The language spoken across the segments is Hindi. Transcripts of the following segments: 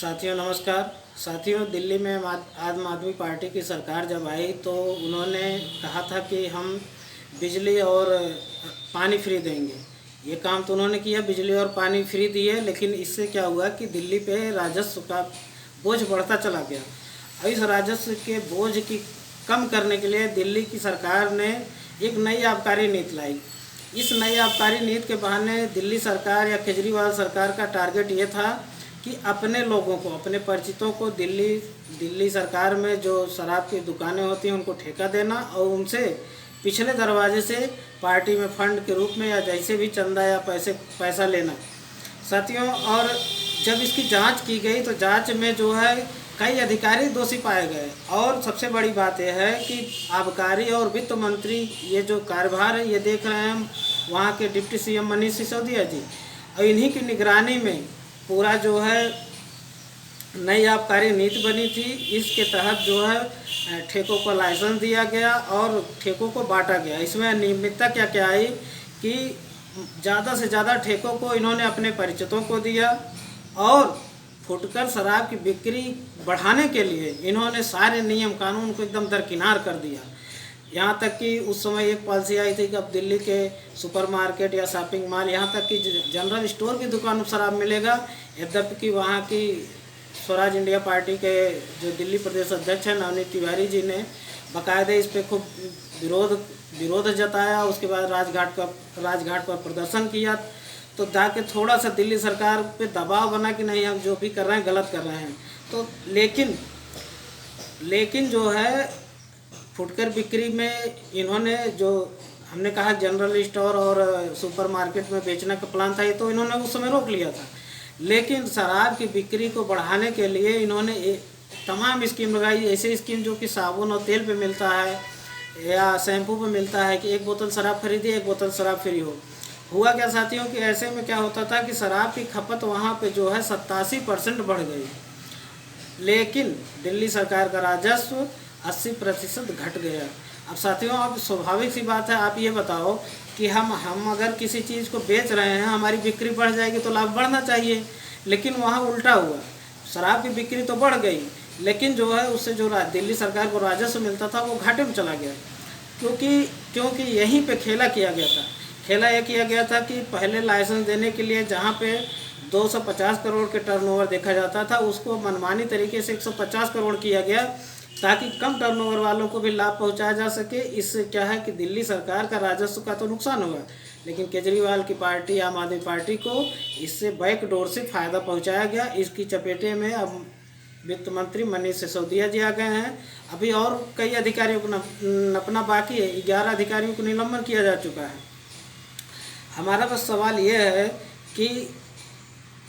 साथियों नमस्कार। साथियों, दिल्ली में आम आदमी पार्टी की सरकार जब आई तो उन्होंने कहा था कि हम बिजली और पानी फ्री देंगे। ये काम तो उन्होंने किया, बिजली और पानी फ्री दिए, लेकिन इससे क्या हुआ कि दिल्ली पे राजस्व का बोझ बढ़ता चला गया। और इस राजस्व के बोझ की कम करने के लिए दिल्ली की सरकार ने एक नई आबकारी नीति लाई। इस नई आबकारी नीति के बहाने दिल्ली सरकार या केजरीवाल सरकार का टारगेट ये था कि अपने लोगों को, अपने परिचितों को दिल्ली सरकार में जो शराब की दुकानें होती हैं उनको ठेका देना और उनसे पिछले दरवाजे से पार्टी में फंड के रूप में या जैसे भी चंदा या पैसा लेना। साथियों, और जब इसकी जांच की गई तो जांच में जो है कई अधिकारी दोषी पाए गए। और सबसे बड़ी बात यह है कि आबकारी और वित्त मंत्री ये जो कार्यभार है ये देख रहे हैं वहाँ के डिप्टी सीएम मनीष सिसोदिया जी, और इन्हीं की निगरानी में पूरा जो है नई आबकारी नीति बनी थी। इसके तहत जो है ठेकों को लाइसेंस दिया गया और ठेकों को बांटा गया। इसमें अनियमितता क्या क्या आई कि ज़्यादा से ज़्यादा ठेकों को इन्होंने अपने परिचितों को दिया और फुटकर शराब की बिक्री बढ़ाने के लिए इन्होंने सारे नियम कानून को एकदम दरकिनार कर दिया। यहाँ तक कि उस समय एक पॉलिसी आई थी कि अब दिल्ली के सुपरमार्केट या शॉपिंग मॉल, यहाँ तक कि जनरल स्टोर की दुकान में शराब मिलेगा। यद्यपि कि वहाँ की स्वराज इंडिया पार्टी के जो दिल्ली प्रदेश अध्यक्ष हैं नवनीत तिवारी जी ने बाकायदे इस पर खूब विरोध जताया। उसके बाद राजघाट पर प्रदर्शन किया, तो जाके थोड़ा सा दिल्ली सरकार पे दबाव बना कि नहीं, हम जो भी कर रहे हैं गलत कर रहे हैं। तो लेकिन जो है फुटकर बिक्री में इन्होंने जो हमने कहा जनरल स्टोर और सुपरमार्केट में बेचने का प्लान था, ये तो इन्होंने उस समय रोक लिया था। लेकिन शराब की बिक्री को बढ़ाने के लिए इन्होंने तमाम स्कीम लगाई। ऐसे स्कीम जो कि साबुन और तेल पे मिलता है या शैम्पू पे मिलता है कि एक बोतल शराब खरीदिए, एक बोतल शराब फ्री हो। हुआ क्या साथियों कि ऐसे में क्या होता था कि शराब की खपत वहाँ पे जो है 87% बढ़ गई, लेकिन दिल्ली सरकार का राजस्व 80% घट गया। अब साथियों, अब स्वाभाविक सी बात है, आप ये बताओ कि हम अगर किसी चीज़ को बेच रहे हैं, हमारी बिक्री बढ़ जाएगी तो लाभ बढ़ना चाहिए, लेकिन वहाँ उल्टा हुआ। शराब की बिक्री तो बढ़ गई, लेकिन जो है उससे जो दिल्ली सरकार को राजस्व मिलता था वो घाटे में चला गया, क्योंकि यहीं पे खेला किया गया था। खेला यह किया गया था कि पहले लाइसेंस देने के लिए जहाँ पे 250 करोड़ के टर्नओवर देखा जाता था, उसको मनमानी तरीके से 150 करोड़ किया गया ताकि कम टर्नओवर वालों को भी लाभ पहुंचाया जा सके। इससे क्या है कि दिल्ली सरकार का राजस्व का तो नुकसान हुआ, लेकिन केजरीवाल की पार्टी आम आदमी पार्टी को इससे बैकडोर से फ़ायदा पहुंचाया गया। इसकी चपेटे में अब वित्त मंत्री मनीष सिसोदिया जी आ गए हैं। अभी और कई अधिकारियों को नपना बाकी है, 11 अधिकारियों को निलंबन किया जा चुका है। हमारा बस सवाल ये है कि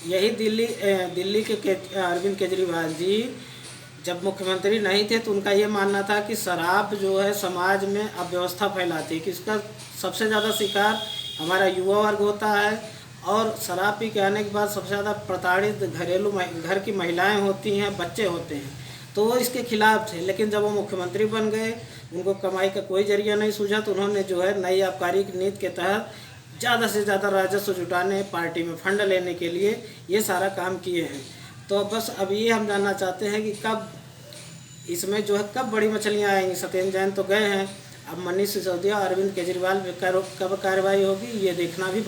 यही दिल्ली के अरविंद केजरीवाल जी जब मुख्यमंत्री नहीं थे तो उनका ये मानना था कि शराब जो है समाज में अव्यवस्था फैलाती है, कि इसका सबसे ज़्यादा शिकार हमारा युवा वर्ग होता है और शराब पी के आने के बाद सबसे ज़्यादा प्रताड़ित घर की महिलाएं होती हैं, बच्चे होते हैं, तो वो इसके खिलाफ थे। लेकिन जब वो मुख्यमंत्री बन गए, उनको कमाई का कोई जरिया नहीं सूझा, तो उन्होंने जो है नई आबकारी नीति के तहत ज़्यादा से ज़्यादा राजस्व जुटाने, पार्टी में फंड लेने के लिए ये सारा काम किए हैं। तो बस अब ये हम जानना चाहते हैं कि कब इसमें जो है कब बड़ी मछलियाँ आएंगी। सत्येंद्र जैन तो गए हैं, अब मनीष सिसोदिया, अरविंद केजरीवाल पे कब कार्रवाई होगी ये देखना भी